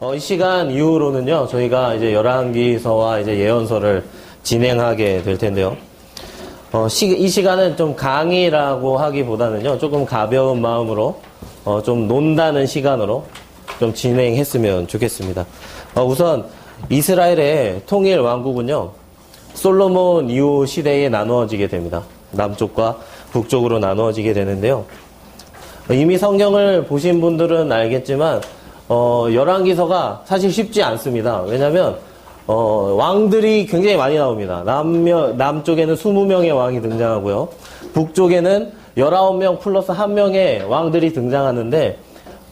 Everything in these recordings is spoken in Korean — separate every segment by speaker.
Speaker 1: 이 시간 이후로는요, 저희가 이제 열왕기서와 이제 예언서를 진행하게 될 텐데요. 이 시간은 좀 강의라고 하기보다는요, 조금 가벼운 마음으로, 좀 논다는 시간으로 좀 진행했으면 좋겠습니다. 우선, 이스라엘의 통일 왕국은요, 솔로몬 이후 시대에 나누어지게 됩니다. 남쪽과 북쪽으로 나누어지게 되는데요. 이미 성경을 보신 분들은 알겠지만, 열왕기서가 사실 쉽지 않습니다. 왜냐면, 왕들이 굉장히 많이 나옵니다. 남쪽에는 20명의 왕이 등장하고요. 북쪽에는 19명 플러스 1명의 왕들이 등장하는데,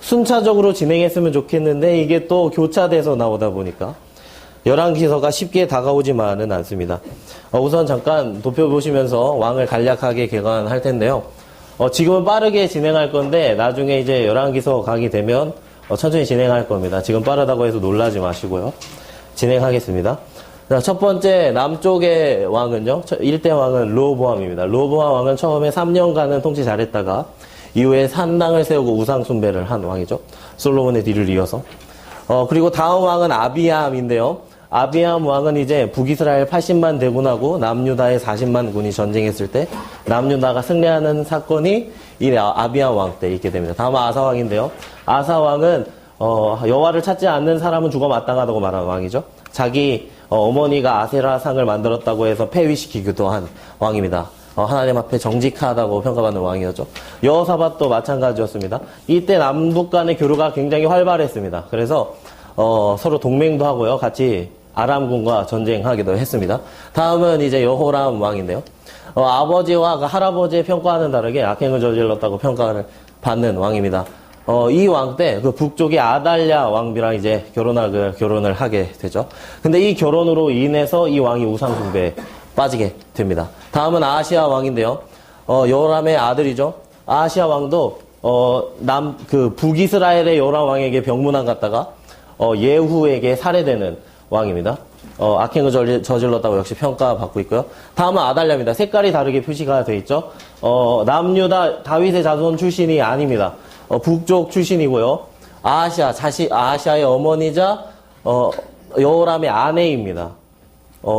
Speaker 1: 순차적으로 진행했으면 좋겠는데, 이게 또 교차돼서 나오다 보니까, 열왕기서가 쉽게 다가오지만은 않습니다. 우선 잠깐 도표보시면서 왕을 간략하게 개관할 텐데요. 지금은 빠르게 진행할 건데, 나중에 이제 열왕기서 가게 되면, 천천히 진행할 겁니다. 지금 빠르다고 해서 놀라지 마시고요. 진행하겠습니다. 자, 첫 번째 남쪽의 왕은요. 1대 왕은 르호보암입니다. 르호보암 왕은 처음에 3년간은 통치 잘했다가 이후에 산당을 세우고 우상 숭배를 한 왕이죠. 솔로몬의 뒤를 이어서. 그리고 다음 왕은 아비암인데요. 아비암 왕은 이제 북이스라엘 80만 대군하고 남유다의 40만 군이 전쟁했을 때 남유다가 승리하는 사건이 이 아비암 왕 때 있게 됩니다. 다음 아사 왕인데요. 아사 왕은 여호와를 찾지 않는 사람은 죽어 마땅하다고 말하는 왕이죠. 자기 어머니가 아세라 상을 만들었다고 해서 폐위시키기도 한 왕입니다. 하나님 앞에 정직하다고 평가받는 왕이었죠. 여호사밧도 마찬가지였습니다. 이때 남북 간의 교류가 굉장히 활발했습니다. 그래서 서로 동맹도 하고요. 같이 아람군과 전쟁하기도 했습니다. 다음은 이제 여호람 왕인데요. 아버지와 할아버지의 평가와는 다르게 악행을 저질렀다고 평가를 받는 왕입니다. 이 왕 때 그 북쪽의 아달랴 왕비랑 이제 결혼을 하게 되죠. 근데 이 결혼으로 인해서 이 왕이 우상 숭배에 빠지게 됩니다. 다음은 아하시아 왕인데요. 여호람의 아들이죠. 아하시아 왕도 북이스라엘의 여호람 왕에게 병문안 갔다가 예후에게 살해되는 왕입니다. 악행을 저질렀다고 역시 평가받고 있고요. 다음은 아달랴입니다. 색깔이 다르게 표시가 되어 있죠. 남유다 다윗의 자손 출신이 아닙니다. 북쪽 출신이고요. 아하시아의 어머니자 여호람의 아내입니다.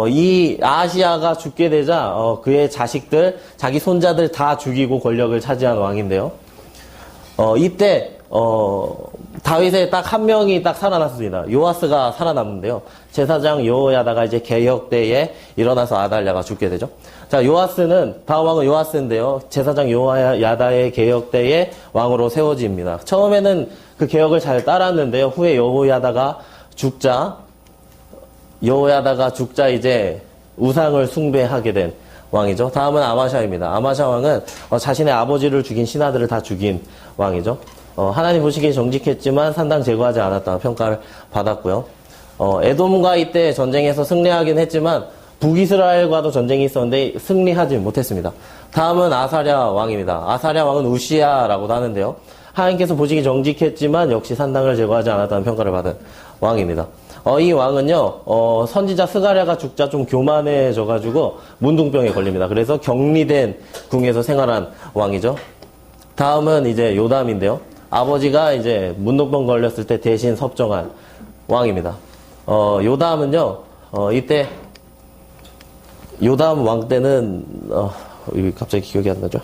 Speaker 1: 이 아하시아가 죽게 되자 그의 자식들, 자기 손자들 다 죽이고 권력을 차지한 왕인데요. 이때 다윗의 딱 한 명이 딱 살아났습니다. 요아스가 살아남는데요. 제사장 여호야다가 이제 개혁 때에 일어나서 아달랴가 죽게 되죠. 자, 다음 왕은 요아스인데요. 제사장 여호야다의 개혁 때에 왕으로 세워집니다. 처음에는 그 개혁을 잘 따랐는데요. 후에 여호야다가 죽자 이제 우상을 숭배하게 된 왕이죠. 다음은 아마샤입니다. 아마샤 왕은 자신의 아버지를 죽인 신하들을 다 죽인 왕이죠. 하나님 보시기에 정직했지만 산당 제거하지 않았다는 평가를 받았고요. 에돔과 이때 전쟁에서 승리하긴 했지만 북이스라엘과도 전쟁이 있었는데 승리하지 못했습니다. 다음은 아사랴 왕입니다. 아사랴 왕은 우시야라고도 하는데요. 하나님께서 보시기 정직했지만 역시 산당을 제거하지 않았다는 평가를 받은 왕입니다. 이 왕은요, 선지자 스가랴가 죽자 좀 교만해져가지고 문둥병에 걸립니다. 그래서 격리된 궁에서 생활한 왕이죠. 다음은 이제 요담인데요. 아버지가 이제 문둥병 걸렸을 때 대신 섭정한 왕입니다. 요담은요, 이때 요담 왕 때는 갑자기 기억이 안 나죠.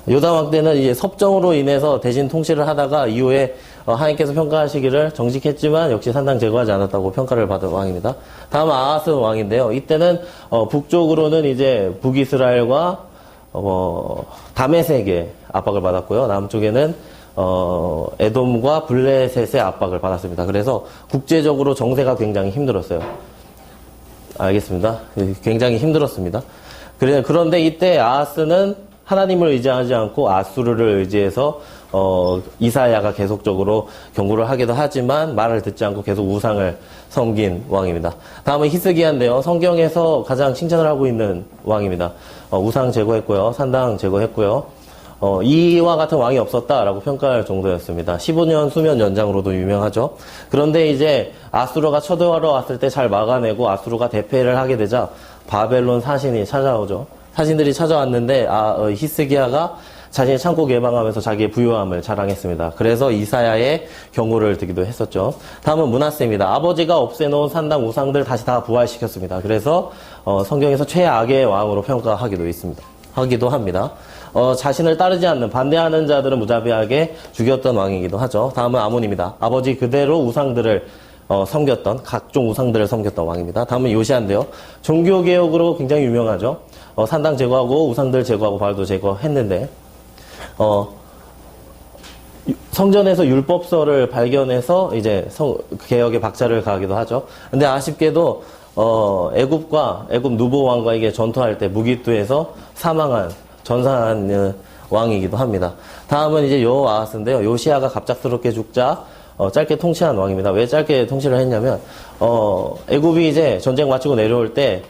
Speaker 1: 요담 왕 때는 이제 섭정으로 인해서 대신 통치를 하다가 이후에 하나님께서 평가하시기를 정직했지만 역시 산당 제거하지 않았다고 평가를 받은 왕입니다. 다음 아하스 왕인데요. 이때는 북쪽으로는 이제 북이스라엘과 다메섹의 압박을 받았고요. 남쪽에는 에돔과 블레셋의 압박을 받았습니다. 그래서 국제적으로 정세가 굉장히 힘들었어요. 알겠습니다. 굉장히 힘들었습니다. 그런데 이때 아하스는 하나님을 의지하지 않고 아수르를 의지해서 이사야가 계속적으로 경고를 하기도 하지만 말을 듣지 않고 계속 우상을 섬긴 왕입니다. 다음은 히스기야인데요. 성경에서 가장 칭찬을 하고 있는 왕입니다. 우상 제거했고요. 산당 제거했고요. 이와 같은 왕이 없었다라고 평가할 정도였습니다. 15년 수면 연장으로도 유명하죠. 그런데 이제 아수르가 쳐들어왔을 왔을 때 잘 막아내고 아수르가 대패를 하게 되자 바벨론 사신이 찾아오죠. 사신들이 찾아왔는데 히스기야가 자신의 창고 개방하면서 자기의 부유함을 자랑했습니다. 그래서 이사야의 경고를 듣기도 했었죠. 다음은 므낫세입니다. 아버지가 없애놓은 산당 우상들 다시 다 부활시켰습니다. 그래서 성경에서 최악의 왕으로 평가하기도 있습니다. 하기도 합니다. 자신을 따르지 않는 반대하는 자들은 무자비하게 죽였던 왕이기도 하죠. 다음은 아몬입니다. 아버지 그대로 우상들을 섬겼던 각종 우상들을 섬겼던 왕입니다. 다음은 요시아인데요. 종교개혁으로 굉장히 유명하죠. 산당 제거하고 우상들 제거하고 바알도 제거했는데 성전에서 율법서를 발견해서 이제 개혁의 박차를 가하기도 하죠. 근데 아쉽게도 애굽 누보 왕과에게 전투할 때 무기투에서 전사한 왕이기도 합니다. 다음은 이제 여호아하스인데요. 요시아가 갑작스럽게 죽자 짧게 통치한 왕입니다. 왜 짧게 통치를 했냐면 애굽이 이제 전쟁 마치고 내려올 때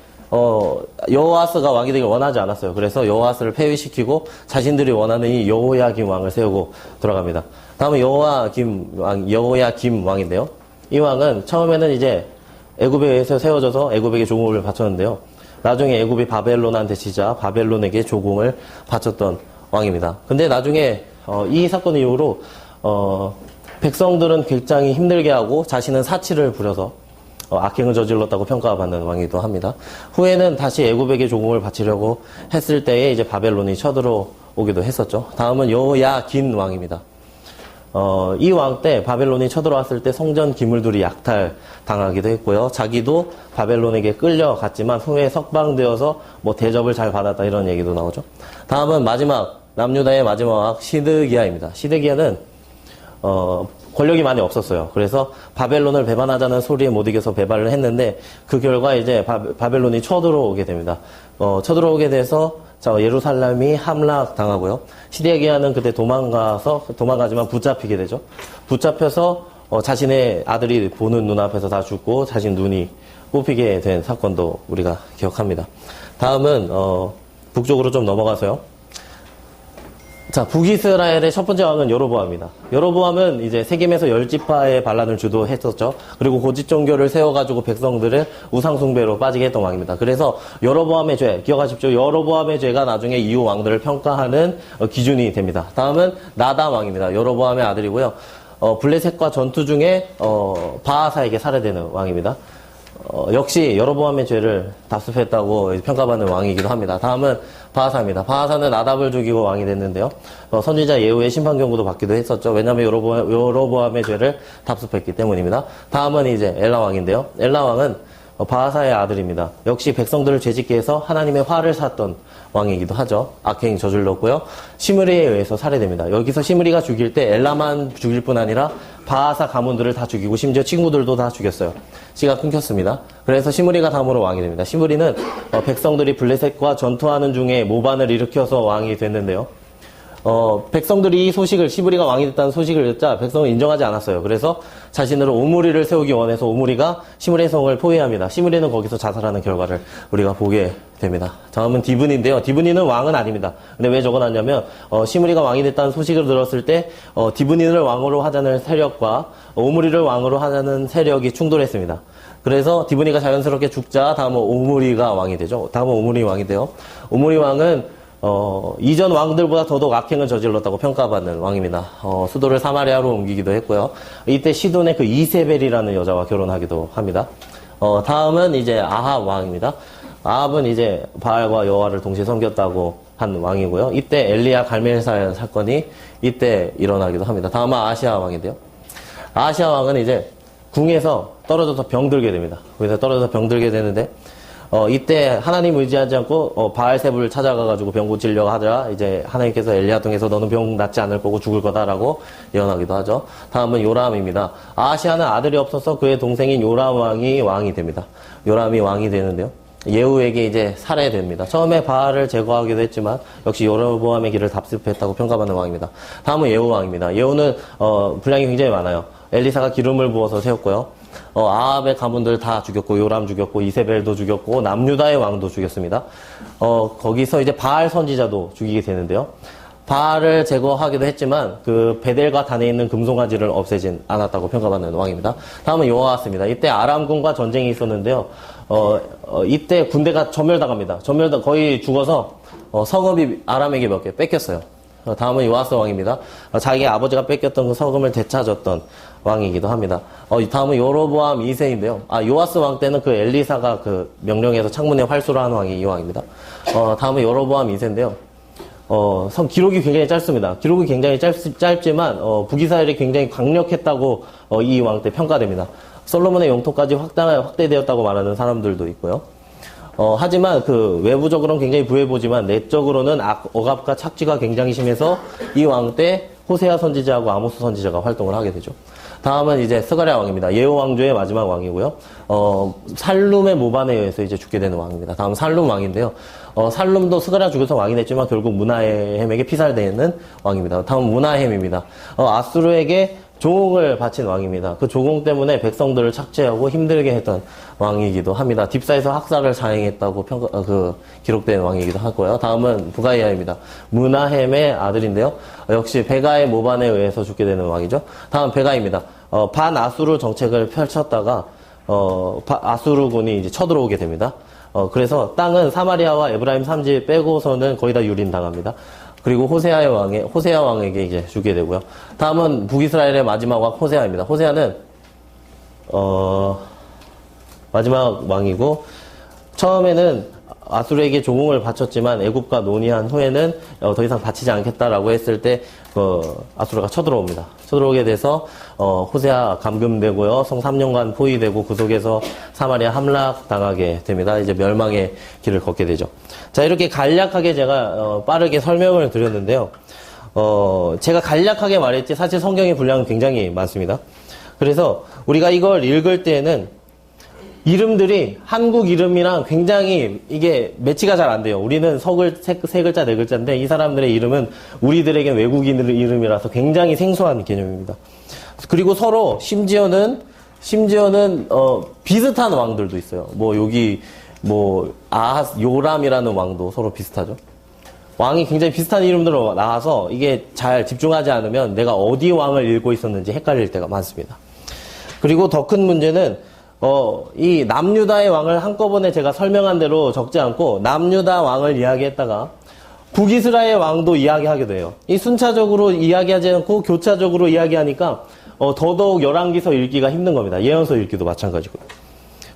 Speaker 1: 여호아스가 왕이 되길 원하지 않았어요. 그래서 여호아스를 폐위시키고 자신들이 원하는 이 여호야김 왕을 세우고 돌아갑니다. 다음은 여호야김 왕인데요. 이 왕은 처음에는 이제 애굽에 의해서 세워져서 애굽에게 조공을 바쳤는데요. 나중에 애굽이 바벨론한테 지자 바벨론에게 조공을 바쳤던 왕입니다. 근데 나중에 이 사건 이후로 백성들은 굉장히 힘들게 하고 자신은 사치를 부려서 악행을 저질렀다고 평가받는 왕이기도 합니다. 후에는 다시 애굽에게 조공을 바치려고 했을 때에 이제 바벨론이 쳐들어오기도 했었죠. 다음은 여호야긴 왕입니다. 이 왕 때 바벨론이 쳐들어왔을 때 성전 기물들이 약탈당하기도 했고요. 자기도 바벨론에게 끌려갔지만 후에 석방되어서 뭐 대접을 잘 받았다 이런 얘기도 나오죠. 다음은 남유다의 마지막 왕 시드기야입니다. 시드기야는 권력이 많이 없었어요. 그래서 바벨론을 배반하자는 소리에 못 이겨서 배반을 했는데 그 결과 이제 바벨론이 쳐들어오게 됩니다. 쳐들어오게 돼서 예루살렘이 함락당하고요. 시드기야는 그때 도망가지만 붙잡히게 되죠. 붙잡혀서 자신의 아들이 보는 눈앞에서 다 죽고 자신 눈이 뽑히게 된 사건도 우리가 기억합니다. 다음은 북쪽으로 좀 넘어가서요. 자, 북이스라엘의 첫 번째 왕은 여로보암입니다. 여로보암은 이제 세겜에서 10지파의 반란을 주도했었죠. 그리고 고짓 종교를 세워가지고 백성들을 우상숭배로 빠지게 했던 왕입니다. 그래서 여로보암의 죄, 기억하십시오. 여로보암의 죄가 나중에 이후 왕들을 평가하는 기준이 됩니다. 다음은 나담 왕입니다. 여로보암의 아들이고요. 블레셋과 전투 중에 바하사에게 살해되는 왕입니다. 역시 여로보암의 죄를 답습했다고 평가받는 왕이기도 합니다. 다음은 바하사입니다. 바하사는 나답을 죽이고 왕이 됐는데요. 선지자 예후의 심판 경고도 받기도 했었죠. 왜냐하면 여로보암의 죄를 답습했기 때문입니다. 다음은 이제 엘라 왕인데요. 엘라 왕은 바하사의 아들입니다. 역시 백성들을 죄짓게 해서 하나님의 화를 샀던 왕이기도 하죠. 악행 저질렀고요. 시므리에 의해서 살해됩니다. 여기서 시므리가 죽일 때 엘라만 죽일 뿐 아니라 바하사 가문들을 다 죽이고 심지어 친구들도 다 죽였어요. 씨가 끊겼습니다. 그래서 시므리가 다음으로 왕이 됩니다. 시므리는 백성들이 블레셋과 전투하는 중에 모반을 일으켜서 왕이 됐는데요. 백성들이 이 소식을, 시므리가 왕이 됐다는 소식을 듣자 백성은 인정하지 않았어요. 그래서 자신으로 오므리를 세우기 원해서 오므리가 시므리의 성을 포위합니다. 시므리는 거기서 자살하는 결과를 우리가 보게 됩니다. 다음은 디브니인데요. 디브니는 왕은 아닙니다. 근데 왜 적어놨냐면 시므리가 왕이 됐다는 소식을 들었을 때 디브니를 왕으로 하자는 세력과 오므리를 왕으로 하자는 세력이 충돌했습니다. 그래서 디브니가 자연스럽게 죽자 다음은 오므리가 왕이 되죠. 다음은 오므리 왕이 돼요. 오므리 왕은 이전 왕들보다 더더욱 악행을 저질렀다고 평가받는 왕입니다. 수도를 사마리아로 옮기기도 했고요. 이때 시돈의 그 이세벨이라는 여자와 결혼하기도 합니다. 다음은 이제 아합 왕입니다. 아합은 이제 바알과 여호와를 동시에 섬겼다고 한 왕이고요. 이때 엘리야 갈멜살 사건이 이때 일어나기도 합니다. 다음은 아시아 왕인데요. 아시아 왕은 이제 궁에서 떨어져서 병들게 됩니다. 거기서 떨어져서 병들게 되는데 이때 하나님 의지하지 않고 바알세불을 찾아가가지고 병 고치려고 하더라. 이제 하나님께서 엘리야 통해서 너는 병 낫지 않을 거고 죽을 거다라고 예언하기도 하죠. 다음은 요람입니다. 아시아는 아들이 없어서 그의 동생인 요람 왕이 됩니다. 요람이 왕이 되는데요. 예후에게 이제 살해됩니다. 처음에 바알을 제거하기도 했지만 역시 여로보암의 길을 답습했다고 평가받는 왕입니다. 다음은 예후 왕입니다. 예후는 분량이 굉장히 많아요. 엘리사가 기름을 부어서 세웠고요. 아합의 가문들 다 죽였고 요람 죽였고 이세벨도 죽였고 남유다의 왕도 죽였습니다. 거기서 이제 바알 선지자도 죽이게 되는데요. 바알을 제거하기도 했지만 그 베델과 단에 있는 금송아지를 없애진 않았다고 평가받는 왕입니다. 다음은 여호아스입니다. 이때 아람군과 전쟁이 있었는데요. 이때 군대가 거의 죽어서 성읍이 아람에게 몇 개 뺏겼어요. 다음은 요아스 왕입니다. 자기 아버지가 뺏겼던 그 서금을 되찾았던 왕이기도 합니다. 다음은 여로보암 2세인데요. 요아스 왕 때는 그 엘리사가 그 명령해서 창문에 활수를 하는 왕이 이 왕입니다. 다음은 여로보암 2세인데요. 기록이 굉장히 짧습니다. 기록이 굉장히 짧지만, 북이스라엘이 굉장히 강력했다고, 이 왕 때 평가됩니다. 솔로몬의 영토까지 확대되었다고 말하는 사람들도 있고요. 하지만 그 외부적으로는 굉장히 부해보지만 내적으로는 억압과 착취가 굉장히 심해서 이 왕 때 호세아 선지자하고 아모스 선지자가 활동을 하게 되죠. 다음은 이제 스가랴 왕입니다. 예후 왕조의 마지막 왕이고요. 살룸의 모반에 의해서 이제 죽게 되는 왕입니다. 다음 살룸 왕인데요. 살룸도 스가랴 죽여서 왕이 됐지만 결국 문하햄에게 피살되는 왕입니다. 다음 문하햄입니다. 아수르에게 조공을 바친 왕입니다. 그 조공 때문에 백성들을 착취하고 힘들게 했던 왕이기도 합니다. 딥사에서 학살을 자행했다고 기록된 왕이기도 하고요. 다음은 부가이아입니다. 문하햄의 아들인데요. 역시 베가의 모반에 의해서 죽게 되는 왕이죠. 다음 베가입니다. 반아수르 정책을 펼쳤다가 아수르군이 이제 쳐들어오게 됩니다. 그래서 땅은 사마리아와 에브라임 산지 빼고서는 거의 다 유린당합니다. 그리고 호세아 왕에게 이제 주게 되고요. 다음은 북이스라엘의 마지막 왕 호세아입니다. 호세아는 마지막 왕이고 처음에는 아수르에게 조공을 바쳤지만 애굽과 논의한 후에는 더 이상 바치지 않겠다라고 했을 때 아수르가 쳐들어옵니다. 쳐들어오게 돼서 호세아 감금되고요. 성 3년간 포위되고 그 속에서 사마리아 함락당하게 됩니다. 이제 멸망의 길을 걷게 되죠. 자, 이렇게 간략하게 제가 빠르게 설명을 드렸는데요. 제가 간략하게 말했지 사실 성경의 분량은 굉장히 많습니다. 그래서 우리가 이걸 읽을 때에는 이름들이 한국 이름이랑 굉장히 이게 매치가 잘 안 돼요. 우리는 세 글자, 네 글자인데 이 사람들의 이름은 우리들에겐 외국인 이름이라서 굉장히 생소한 개념입니다. 그리고 서로 심지어는 비슷한 왕들도 있어요. 요람이라는 왕도 서로 비슷하죠. 왕이 굉장히 비슷한 이름들로 나와서 이게 잘 집중하지 않으면 내가 어디 왕을 읽고 있었는지 헷갈릴 때가 많습니다. 그리고 더 큰 문제는 이 남유다의 왕을 한꺼번에 제가 설명한 대로 적지 않고 남유다 왕을 이야기했다가 북이스라엘 왕도 이야기하게 돼요. 이 순차적으로 이야기하지 않고 교차적으로 이야기하니까 더더욱 열왕기서 읽기가 힘든 겁니다. 예언서 읽기도 마찬가지고요.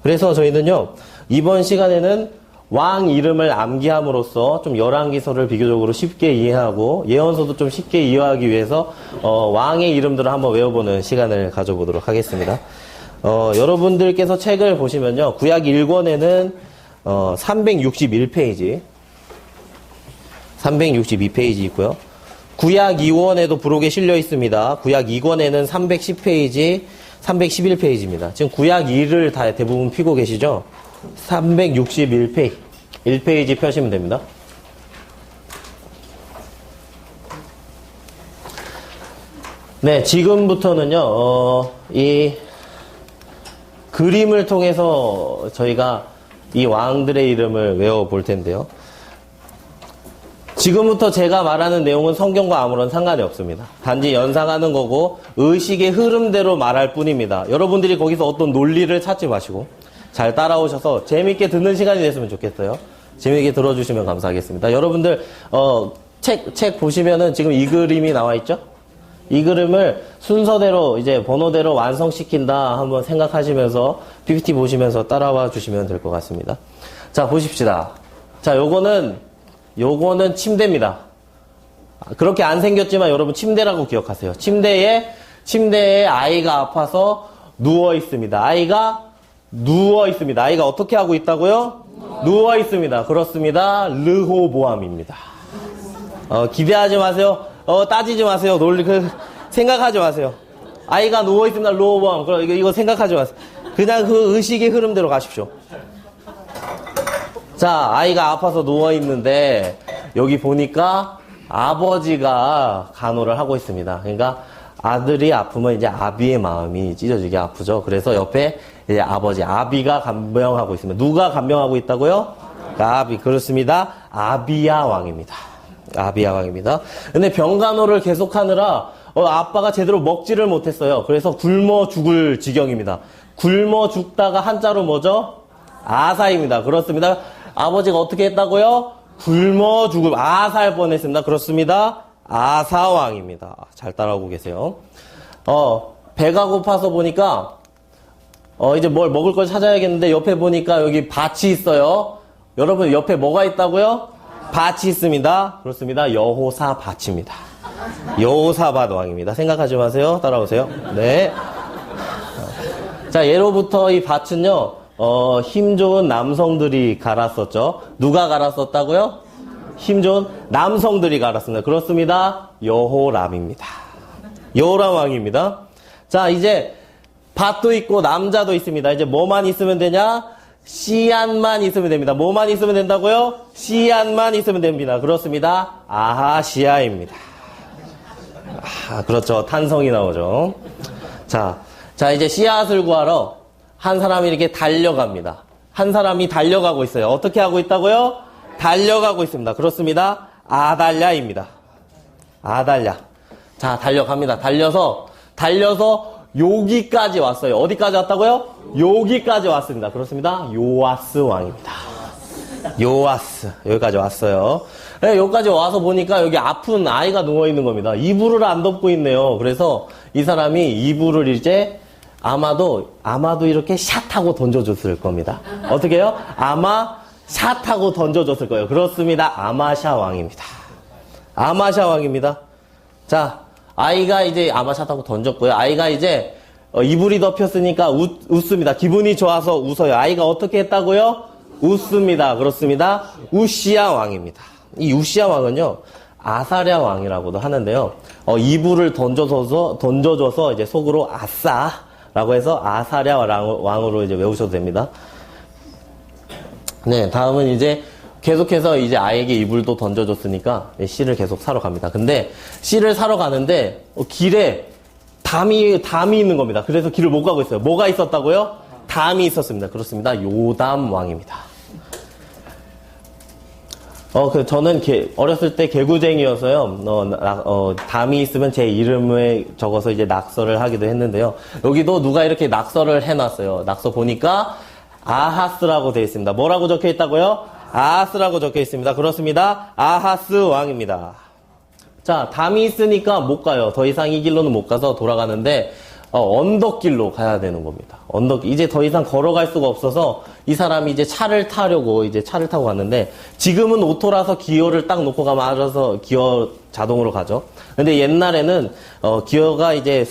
Speaker 1: 그래서 저희는요 이번 시간에는 왕 이름을 암기함으로써 좀 열왕기서를 비교적으로 쉽게 이해하고 예언서도 좀 쉽게 이해하기 위해서 왕의 이름들을 한번 외워보는 시간을 가져보도록 하겠습니다. 여러분들께서 책을 보시면요. 구약 1권에는 361페이지 362페이지 있고요. 구약 2권에도 부록에 실려 있습니다. 구약 2권에는 310페이지 311페이지입니다. 지금 구약 2를 다 대부분 피고 계시죠? 361페이지 1페이지 펴시면 됩니다. 네, 지금부터는요. 이 그림을 통해서 저희가 이 왕들의 이름을 외워볼 텐데요. 지금부터 제가 말하는 내용은 성경과 아무런 상관이 없습니다. 단지 연상하는 거고 의식의 흐름대로 말할 뿐입니다. 여러분들이 거기서 어떤 논리를 찾지 마시고 잘 따라오셔서 재밌게 듣는 시간이 됐으면 좋겠어요. 재밌게 들어주시면 감사하겠습니다. 여러분들 책 보시면은 지금 이 그림이 나와 있죠? 이 그림을 순서대로 이제 번호대로 완성시킨다 한번 생각하시면서 PPT 보시면서 따라와 주시면 될 것 같습니다. 자, 보십시다. 자, 요거는 침대입니다. 그렇게 안 생겼지만 여러분 침대라고 기억하세요. 침대에 아이가 아파서 누워 있습니다. 아이가 누워 있습니다. 아이가 어떻게 하고 있다고요? 누워 있습니다. 그렇습니다. 르호보암입니다. 기대하지 마세요. 따지지 마세요. 생각하지 마세요. 아이가 누워있습니다. 르호보암. 그럼 이거 생각하지 마세요. 그냥 그 의식의 흐름대로 가십시오. 자, 아이가 아파서 누워있는데, 여기 보니까 아버지가 간호를 하고 있습니다. 그러니까 아들이 아프면 이제 아비의 마음이 찢어지게 아프죠. 그래서 옆에 이제 아비가 간병하고 있습니다. 누가 간병하고 있다고요? 아비. 그렇습니다. 아비야 왕입니다. 아비야 왕입니다. 근데 병간호를 계속하느라 아빠가 제대로 먹지를 못했어요. 그래서 굶어 죽을 지경입니다. 굶어 죽다가 한자로 뭐죠? 아사입니다. 그렇습니다. 아버지가 어떻게 했다고요? 굶어 죽을 아사할 뻔했습니다. 그렇습니다. 아사왕입니다. 잘 따라오고 계세요. 배가 고파서 보니까, 이제 뭘 먹을 걸 찾아야겠는데, 옆에 보니까 여기 밭이 있어요. 여러분, 옆에 뭐가 있다고요? 밭이 있습니다. 그렇습니다. 여호사밭입니다. 여호사밭 왕입니다. 생각하지 마세요. 따라오세요. 네. 자, 예로부터 이 밭은요, 힘 좋은 남성들이 갈았었죠. 누가 갈았었다고요? 힘 좋은 남성들이 갈았습니다. 그렇습니다. 여호람입니다. 여호람 왕입니다. 자, 이제 밭도 있고 남자도 있습니다. 이제 뭐만 있으면 되냐? 씨앗만 있으면 됩니다. 뭐만 있으면 된다고요? 씨앗만 있으면 됩니다. 그렇습니다. 아하시아입니다. 그렇죠. 탄성이 나오죠. 자, 이제 씨앗을 구하러 한 사람이 이렇게 달려갑니다. 한 사람이 달려가고 있어요. 어떻게 하고 있다고요? 달려가고 있습니다. 그렇습니다. 아달랴입니다. 아달랴. 자, 달려갑니다. 달려서 여기까지 왔어요. 어디까지 왔다고요? 여기까지 왔습니다. 그렇습니다. 요아스 왕입니다. 요아스. 여기까지 왔어요. 네, 여기까지 와서 보니까 여기 아픈 아이가 누워있는 겁니다. 이불을 안 덮고 있네요. 그래서 이 사람이 이불을 이제 아마도 이렇게 샷하고 던져줬을 겁니다. 어떻게 해요? 아마 샷하고 던져줬을 거예요. 그렇습니다. 아마샤 왕입니다. 아마샤 왕입니다. 자, 아이가 이제 아마 샷하고 던졌고요. 아이가 이제 이불이 덮였으니까 웃습니다. 기분이 좋아서 웃어요. 아이가 어떻게 했다고요? 웃습니다. 그렇습니다. 우시야 왕입니다. 이 우시야 왕은요, 아사랴 왕이라고도 하는데요. 이불을 던져줘서 이제 속으로 아싸라고 해서 아사랴 왕으로 이제 외우셔도 됩니다. 네, 다음은 이제 계속해서 이제 아이에게 이불도 던져줬으니까 씨를 계속 사러 갑니다. 근데 씨를 사러 가는데 길에 담이 있는 겁니다. 그래서 길을 못 가고 있어요. 뭐가 있었다고요? 담이 있었습니다. 그렇습니다. 요담 왕입니다. 저는 어렸을 때 개구쟁이여서요. 담이 있으면 제 이름을 적어서 이제 낙서를 하기도 했는데요. 여기도 누가 이렇게 낙서를 해놨어요. 낙서 보니까 아하스라고 되어 있습니다. 뭐라고 적혀 있다고요? 아하스라고 적혀 있습니다. 그렇습니다. 아하스 왕입니다. 자, 담이 있으니까 못 가요. 더 이상 이 길로는 못 가서 돌아가는데, 언덕길로 가야 되는 겁니다. 이제 더 이상 걸어갈 수가 없어서 이 사람이 이제 차를 타고 갔는데, 지금은 오토라서 기어를 딱 놓고 가면 알아서 기어 자동으로 가죠. 근데 옛날에는, 기어가 이제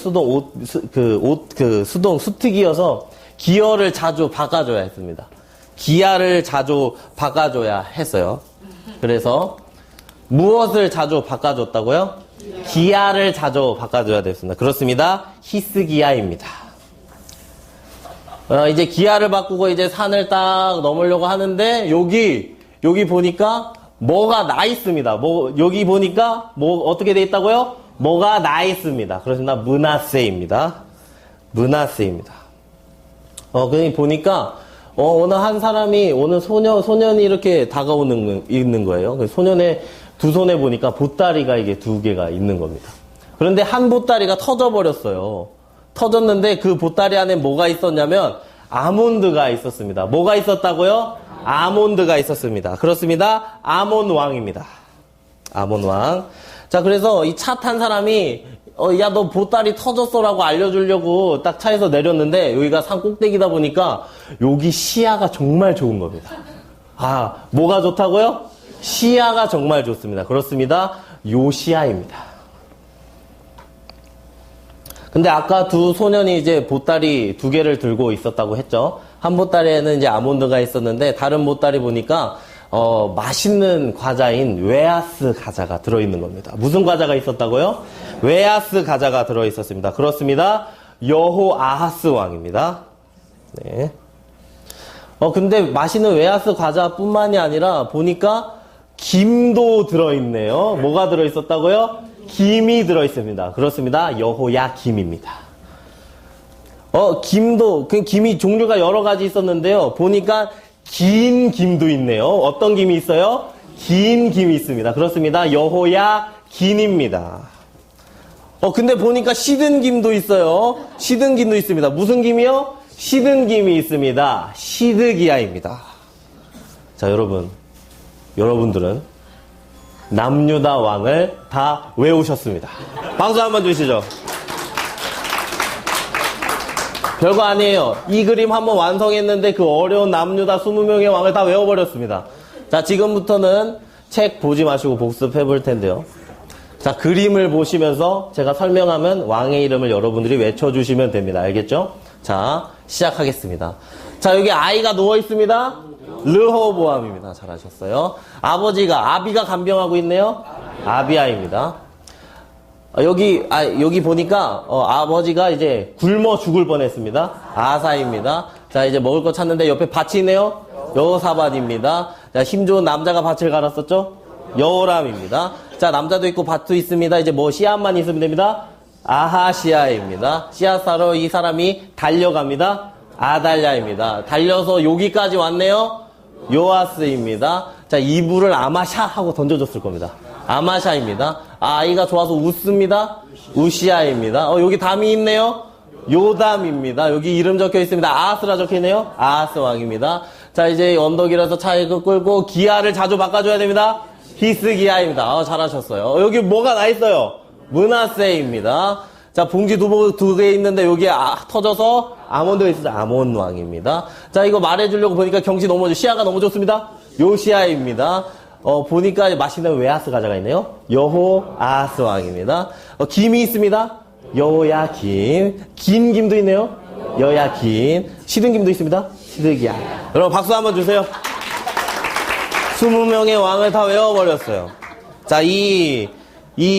Speaker 1: 수특이어서 기어를 자주 바꿔줘야 했습니다. 기아를 자주 바꿔줘야 했어요. 그래서 무엇을 자주 바꿔줬다고요? 기아를 자주 바꿔줘야 됐습니다. 그렇습니다. 히스기야입니다. 이제 기아를 바꾸고 이제 산을 딱 넘으려고 하는데 여기 보니까 뭐가 나 있습니다. 여기 보니까 어떻게 돼 있다고요? 뭐가 나 있습니다. 그렇습니다. 므낫세입니다. 그냥 보니까 어느 한 사람이, 어느 소년이 이렇게 있는 거예요. 그 소년의 두 손에 보니까 보따리가 이게 두 개가 있는 겁니다. 그런데 한 보따리가 터져버렸어요. 터졌는데 그 보따리 안에 뭐가 있었냐면 아몬드가 있었습니다. 뭐가 있었다고요? 아몬드가 있었습니다. 그렇습니다. 아몬 왕입니다. 아몬 왕. 자, 그래서 이 차 탄 사람이 야, 너 보따리 터졌어라고 알려주려고 딱 차에서 내렸는데 여기가 산 꼭대기다 보니까 여기 시야가 정말 좋은 겁니다. 뭐가 좋다고요? 시야가 정말 좋습니다. 그렇습니다. 요시야입니다. 근데 아까 두 소년이 이제 보따리 두 개를 들고 있었다고 했죠. 한 보따리에는 이제 아몬드가 있었는데 다른 보따리 보니까 맛있는 과자인 웨하스 과자가 들어있는 겁니다. 무슨 과자가 있었다고요? 웨하스 과자가 들어있었습니다. 그렇습니다. 여호아하스 왕입니다. 네. 근데 맛있는 웨하스 과자뿐만이 아니라 보니까 김도 들어있네요. 뭐가 들어있었다고요? 김이 들어있습니다. 그렇습니다. 여호야 김입니다. 김이 종류가 여러 가지 있었는데요. 보니까 긴 김도 있네요. 어떤 김이 있어요? 긴 김이 있습니다. 그렇습니다. 여호야 긴입니다. 근데 보니까 시든 김도 있어요. 시든 김도 있습니다. 무슨 김이요? 시든 김이 있습니다. 시드기야입니다. 자, 여러분들은 남유다 왕을 다 외우셨습니다. 박수 한번 주시죠. 별거 아니에요. 이 그림 한번 완성했는데 그 어려운 남유다 20명의 왕을 다 외워버렸습니다. 자, 지금부터는 책 보지 마시고 복습해 볼 텐데요. 자, 그림을 보시면서 제가 설명하면 왕의 이름을 여러분들이 외쳐주시면 됩니다. 알겠죠? 자, 시작하겠습니다. 자, 여기 아이가 누워 있습니다. 르호보암입니다. 잘하셨어요. 아버지가, 아비가 간병하고 있네요. 아비아입니다. 여기 보니까, 아버지가 이제 굶어 죽을 뻔 했습니다. 아사입니다. 자, 이제 먹을 거 찾는데 옆에 밭이 있네요. 여호사밧입니다. 자, 힘 좋은 남자가 밭을 갈았었죠? 여호람입니다. 자, 남자도 있고 밭도 있습니다. 이제 뭐 씨앗만 있으면 됩니다. 아하시아입니다. 씨앗 사러 이 사람이 달려갑니다. 아달랴입니다. 달려서 여기까지 왔네요. 요아스입니다. 자, 이불을 아마샤 하고 던져줬을 겁니다. 아마샤입니다. 아이가 좋아서 웃습니다. 우시아입니다. 여기 담이 있네요. 요담입니다. 여기 이름 적혀 있습니다. 아하스라 적혀 있네요. 아하스 왕입니다. 자, 이제 언덕이라서 차를 끌고 기아를 자주 바꿔줘야 됩니다. 히스기야입니다. 잘하셨어요. 여기 뭐가 나 있어요? 므낫세입니다. 자, 봉지 두 개 있는데 여기에 터져서 아몬드가 있어서 아몬 왕입니다. 자, 이거 말해주려고 보니까 경치 너무 시야가 너무 좋습니다. 요시아입니다. 보니까 맛있는 웨하스 가자가 있네요. 여호아스 왕입니다. 김이 있습니다. 여호야김. 긴 김도 있네요. 여야긴. 시든 김도 있습니다. 시드기야. 여러분 박수 한번 주세요. 20명의 왕을 다 외워버렸어요. 자, 이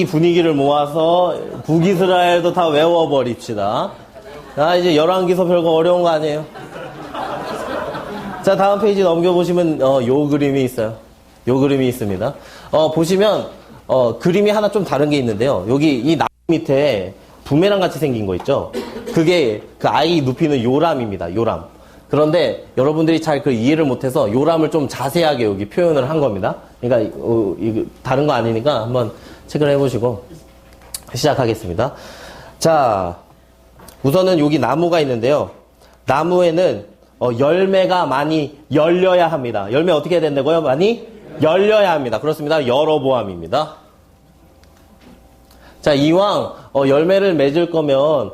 Speaker 1: 분위기를 모아서 북이스라엘도 다 외워버립시다. 자, 이제 열왕기서 별거 어려운 거 아니에요. 자, 다음 페이지 넘겨보시면 요 그림이 있어요. 요 그림이 있습니다. 보시면 그림이 하나 좀 다른 게 있는데요. 여기 이 나무 밑에 부메랑 같이 생긴 거 있죠. 그게 그 아이 눕히는 요람입니다. 요람. 그런데 여러분들이 잘 그 이해를 못해서 요람을 좀 자세하게 여기 표현을 한 겁니다. 그러니까 이거 다른 거 아니니까 한번 체크를 해보시고 시작하겠습니다. 자, 우선은 여기 나무가 있는데요. 나무에는 열매가 많이 열려야 합니다. 열매 어떻게 해야 된다고요? 많이 열려야 합니다. 그렇습니다. 여로보암입니다. 자, 이왕 열매를 맺을 거면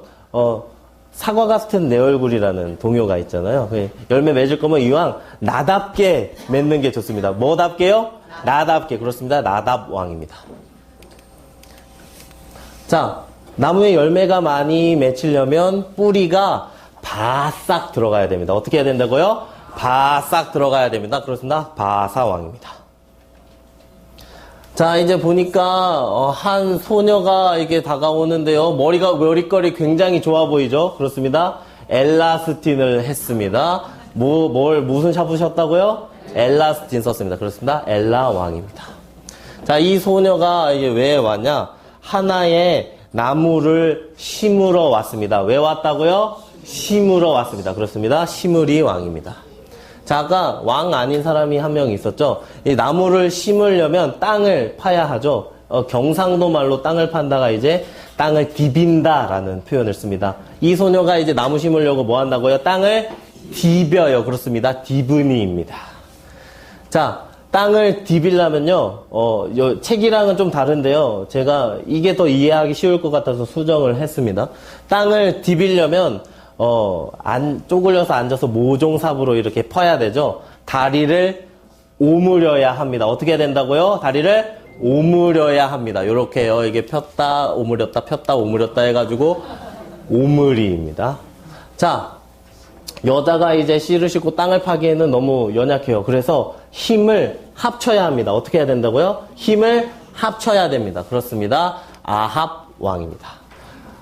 Speaker 1: 사과 같은 내 얼굴이라는 동요가 있잖아요. 열매 맺을 거면 이왕 나답게 맺는 게 좋습니다. 뭐답게요? 나답게. 그렇습니다. 나답 왕입니다. 자, 나무에 열매가 많이 맺히려면 뿌리가 바싹 들어가야 됩니다. 어떻게 해야 된다고요? 바싹 들어가야 됩니다. 그렇습니다. 바사 왕입니다. 자, 이제 보니까 한 소녀가 이렇게 다가오는데요. 머리결이 굉장히 좋아 보이죠? 그렇습니다. 엘라스틴을 했습니다. 무슨 샤프 셨다고요? 엘라스틴 썼습니다. 그렇습니다. 엘라 왕입니다. 자, 이 소녀가 이게 왜 왔냐? 하나의 나무를 심으러 왔습니다. 왜 왔다고요? 심으러 왔습니다. 그렇습니다. 시므리 왕입니다. 자, 아까 왕 아닌 사람이 한 명 있었죠? 이 나무를 심으려면 땅을 파야 하죠. 경상도 말로 땅을 판다가 이제 땅을 디빈다라는 표현을 씁니다. 이 소녀가 이제 나무 심으려고 뭐 한다고요? 땅을 디벼요. 그렇습니다. 디브니입니다. 자, 땅을 디빌려면요, 책이랑은 좀 다른데요. 제가 이게 더 이해하기 쉬울 것 같아서 수정을 했습니다. 땅을 디빌려면, 쪼글려서 앉아서 모종삽으로 이렇게 퍼야 되죠. 다리를 오므려야 합니다. 어떻게 해야 된다고요? 다리를 오므려야 합니다. 요렇게요. 이게 폈다, 오므렸다, 폈다, 오므렸다 해가지고, 오므리입니다. 자, 여자가 이제 씨를 싣고 땅을 파기에는 너무 연약해요. 그래서 힘을 합쳐야 합니다. 어떻게 해야 된다고요? 힘을 합쳐야 됩니다. 그렇습니다. 아합 왕입니다.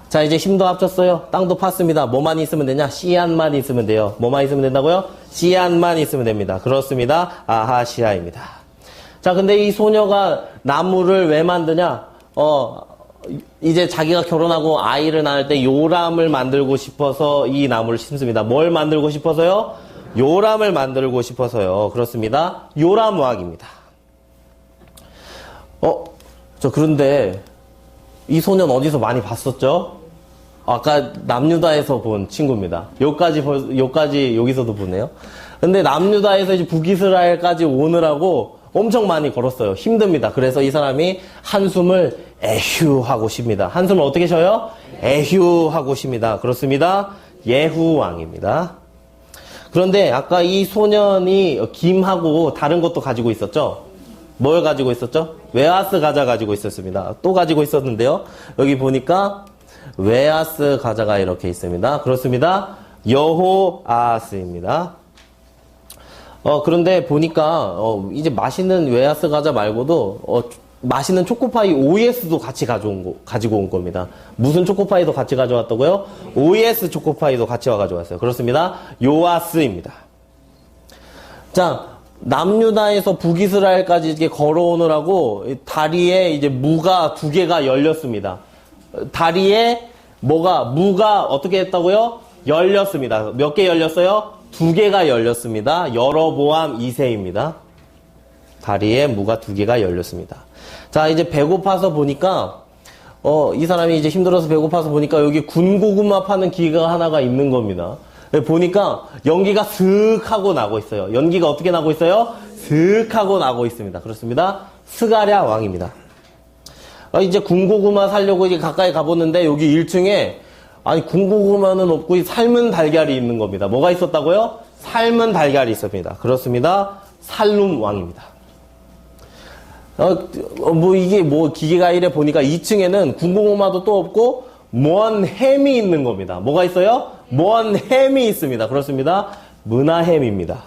Speaker 1: 자, 이제 힘도 합쳤어요. 땅도 팠습니다. 뭐만 있으면 되냐? 씨앗만 있으면 돼요. 뭐만 있으면 된다고요? 씨앗만 있으면 됩니다. 그렇습니다. 아하시아입니다. 자, 근데 이 소녀가 나무를 왜 만드냐? 이제 자기가 결혼하고 아이를 낳을 때 요람을 만들고 싶어서 이 나무를 심습니다. 뭘 만들고 싶어서요? 요람을 만들고 싶어서요. 그렇습니다. 요람 왕입니다. 그런데 이 소년 어디서 많이 봤었죠? 아까 남유다에서 본 친구입니다. 여기서도 보네요. 근데 남유다에서 이제 북이스라엘까지 오느라고 엄청 많이 걸었어요. 힘듭니다. 그래서 이 사람이 한숨을 에휴 하고 쉽니다. 한숨을 어떻게 쉬어요? 에휴 하고 쉽니다. 그렇습니다. 예후 왕입니다. 그런데 아까 이 소년이 김하고 다른 것도 가지고 있었죠? 뭘 가지고 있었죠? 웨하스 가자 가지고 있었습니다. 또 가지고 있었는데요. 여기 보니까 웨하스 가자가 이렇게 있습니다. 그렇습니다. 여호아하스입니다. 그런데 보니까 이제 맛있는 웨하스 과자 말고도 맛있는 초코파이 OES도 같이 가지고 온 겁니다. 무슨 초코파이도 같이 가져왔다고요? OES 초코파이도 같이 와가지고 그렇습니다. 요아스입니다. 자, 남유다에서 북이스라엘까지 이렇게 걸어오느라고 다리에 이제 무가 2개가 열렸습니다. 다리에 무가 어떻게 했다고요? 열렸습니다. 몇 개 열렸어요? 2개가 열렸습니다. 여로보암 2세입니다. 다리에 무가 2개가 열렸습니다. 자, 이제 배고파서 보니까, 이 사람이 이제 힘들어서 배고파서 보니까 여기 군고구마 파는 기계가 하나가 있는 겁니다. 보니까 연기가 슥 하고 나고 있어요. 연기가 어떻게 나고 있어요? 슥 하고 나고 있습니다. 그렇습니다. 스가랴 왕입니다. 이제 군고구마 사려고 이제 가까이 가보는데 여기 1층에 군고구마는 없고 삶은 달걀이 있는 겁니다. 뭐가 있었다고요? 삶은 달걀이 있습니다. 그렇습니다. 살룸 왕입니다. 이게 기계가 이래 보니까 2층에는 군고구마도 또 없고 먼 햄이 있는 겁니다. 뭐가 있어요? 먼 햄이 있습니다. 그렇습니다. 문화햄입니다.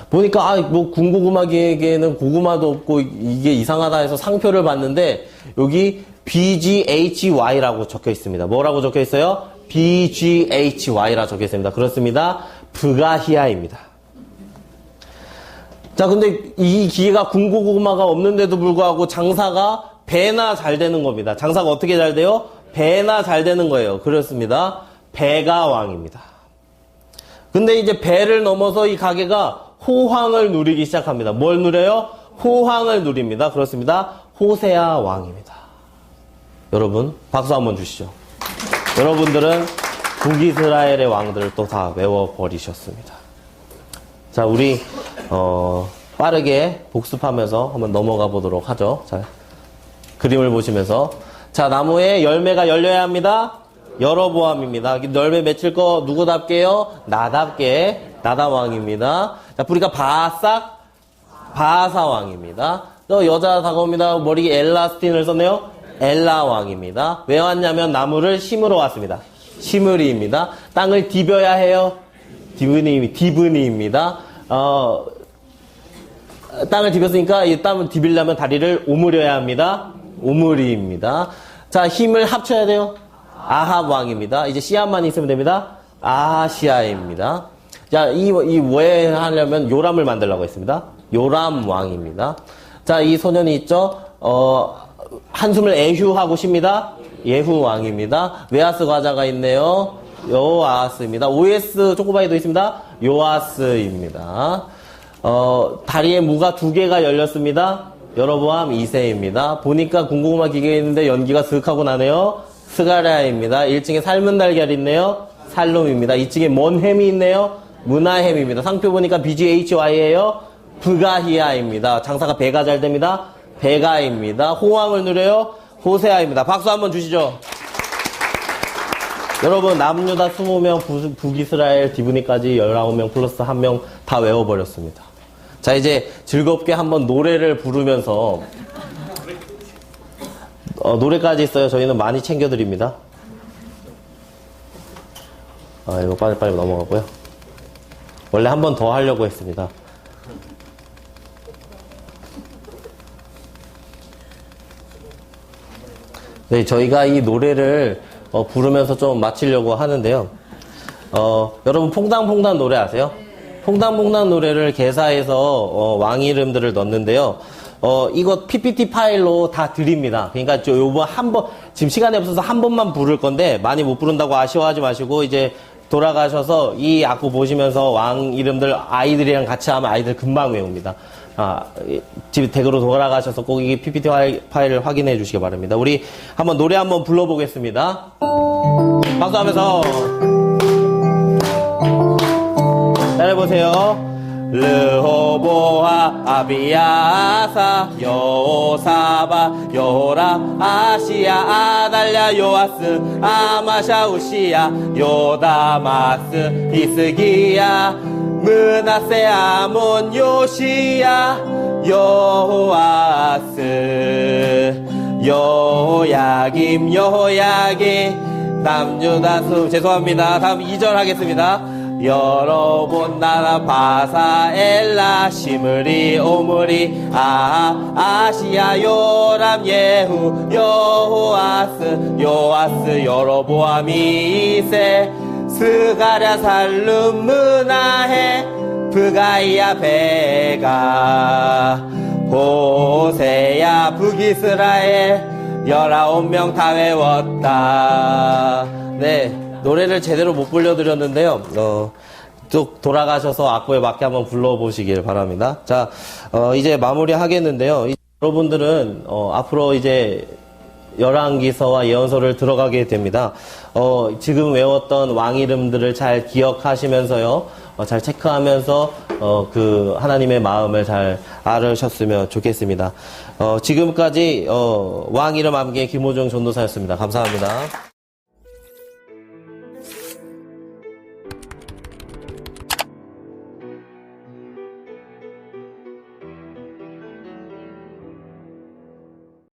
Speaker 1: 보니까 군고구마 기계에는 고구마도 없고 이게 이상하다 해서 상표를 봤는데 여기 BGHY라고 적혀 있습니다. 뭐라고 적혀 있어요? BGHY라 적혀 있습니다. 그렇습니다. 브가히아입니다. 자, 근데 이 기계가 군고구마가 없는데도 불구하고 장사가 배나 잘 되는 겁니다. 장사가 어떻게 잘 돼요? 배나 잘 되는 거예요. 그렇습니다. 배가 왕입니다. 근데 이제 배를 넘어서 이 가게가 호황을 누리기 시작합니다. 뭘 누려요? 호황을 누립니다. 그렇습니다. 호세아 왕입니다. 여러분, 박수 한번 주시죠. 여러분들은 북이스라엘의 왕들을 또 다 외워버리셨습니다. 자, 우리 빠르게 복습하면서 한번 넘어가 보도록 하죠. 자, 그림을 보시면서, 자, 나무에 열매가 열려야 합니다. 여로보암입니다. 열매 맺힐 거 누구답게요? 나답게 나다왕입니다. 자, 뿌리가 바싹 바사왕입니다. 또 여자 다가옵니다. 머리에 엘라스틴을 썼네요. 엘라왕입니다. 왜 왔냐면 나무를 심으러 왔습니다. 시므리입니다. 땅을 디벼야 해요. 디브니입니다. 땅을 디볐으니까 이 땅을 디비려면 다리를 오므려야 합니다. 오므리입니다. 자, 힘을 합쳐야 돼요. 아합 왕입니다. 이제 씨앗만 있으면 됩니다. 아하시아입니다. 자, 왜 하려면 요람을 만들려고 했습니다. 요람 왕입니다. 자, 이 소년이 있죠. 한숨을 에휴하고 쉽니다. 예후 왕입니다. 웨하스 과자가 있네요. 요아스입니다. OS 초코바이도 있습니다. 요아스입니다. 다리에 무가 2개가 열렸습니다. 여로보암 2세입니다. 보니까 군고구마 기계가 있는데 연기가 슥하고 나네요. 스가랴입니다. 1층에 삶은 달걀이 있네요. 살롬입니다. 2층에 먼 햄이 있네요. 문화햄입니다. 상표 보니까 BGHY예요. 브가히아입니다. 장사가 배가 잘 됩니다. 배가입니다. 호황을 누려요. 호세아입니다. 박수 한번 주시죠. 여러분, 남유다 20명, 북이스라엘 디브니까지 19명 플러스 1명 다 외워버렸습니다. 자, 이제 즐겁게 한번 노래를 부르면서 노래까지 있어요. 저희는 많이 챙겨드립니다. 이거 빨리빨리 넘어가고요. 원래 한 번 더 하려고 했습니다. 네, 저희가 이 노래를 부르면서 좀 마치려고 하는데요. 여러분, 퐁당퐁당 노래 아세요? 퐁당퐁당 노래를 개사해서 왕 이름들을 넣는데요. 이거 PPT 파일로 다 드립니다. 그러니까 요번 지금 시간이 없어서 한 번만 부를 건데 많이 못 부른다고 아쉬워하지 마시고 이제 돌아가셔서 이 악보 보시면서 왕 이름들 아이들이랑 같이 하면 아이들 금방 외웁니다. 집 댁으로 돌아가셔서 꼭 이 PPT 파일을 확인해 주시기 바랍니다. 우리 한번 노래 한번 불러보겠습니다. 박수하면서 잘해보세요. 르호보아 아비야사 여호사바 여호라 아시야 아달랴 요아스 아마샤 우시야 요다마스 히스기야 므나세 아몬 요시야 여호아스 여호야김 남유다수 죄송합니다. 다음 2절 하겠습니다. 여러본 나라 바사 엘라 시므리 오므리 아시야 요람 예후 요아스 여로보암 이세 스가랴 살룸 문하해 브가이야 베가 호세야 북이스라엘 19명 다 외웠다. 네, 노래를 제대로 못 불려드렸는데요. 쭉 돌아가셔서 악보에 맞게 한번 불러보시길 바랍니다. 자, 이제 마무리 하겠는데요. 여러분들은 앞으로 이제 열왕기서와 예언서를 들어가게 됩니다. 지금 외웠던 왕 이름들을 잘 기억하시면서요. 잘 체크하면서 그 하나님의 마음을 잘 알으셨으면 좋겠습니다. 지금까지 왕 이름 암기의 김호중 전도사였습니다. 감사합니다.